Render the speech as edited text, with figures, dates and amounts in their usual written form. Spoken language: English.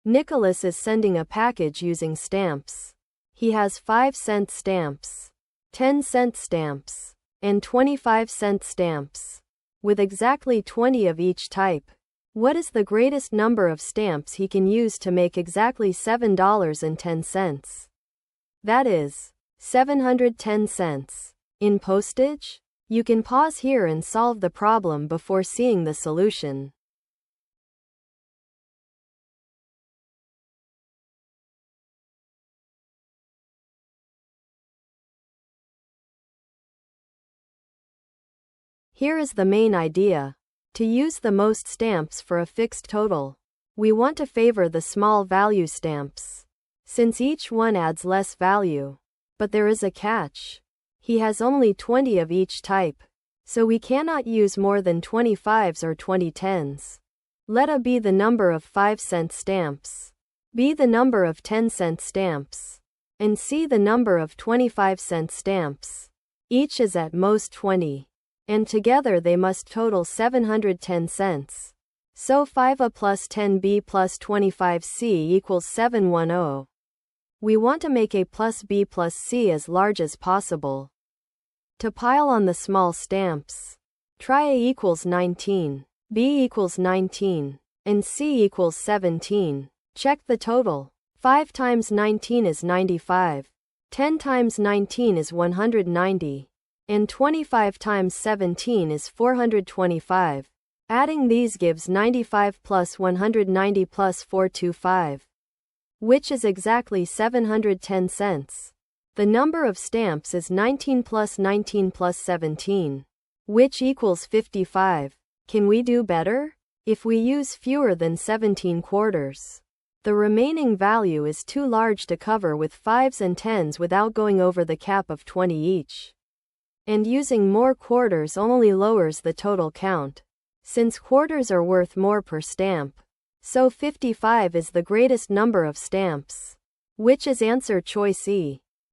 Nicholas is sending a package using stamps. He has 5-cent stamps, 10-cent stamps, and 25-cent stamps, with exactly 20 of each type. What is the greatest number of stamps he can use to make exactly $7.10? That is 710 cents. In postage? You can pause here and solve the problem before seeing the solution. Here is the main idea. To use the most stamps for a fixed total, we want to favor the small value stamps, since each one adds less value. But there is a catch. He has only 20 of each type, so we cannot use more than 25s or 2010s. Let A be the number of 5-cent stamps, B the number of 10-cent stamps, and C the number of 25-cent stamps. Each is at most 20. And together they must total 710 cents. So 5A plus 10B plus 25C equals 710. We want to make A plus B plus C as large as possible. To pile on the small stamps, try A equals 19, B equals 19, and C equals 17. Check the total. 5 times 19 is 95. 10 times 19 is 190. And 25 times 17 is 425. Adding these gives 95 plus 190 plus 425, which is exactly 710 cents. The number of stamps is 19 plus 19 plus 17, which equals 55. Can we do better? If we use fewer than 17 quarters, the remaining value is too large to cover with 5s and 10s without going over the cap of 20 each. And using more quarters only lowers the total count, since quarters are worth more per stamp. So 55 is the greatest number of stamps, which is answer choice E.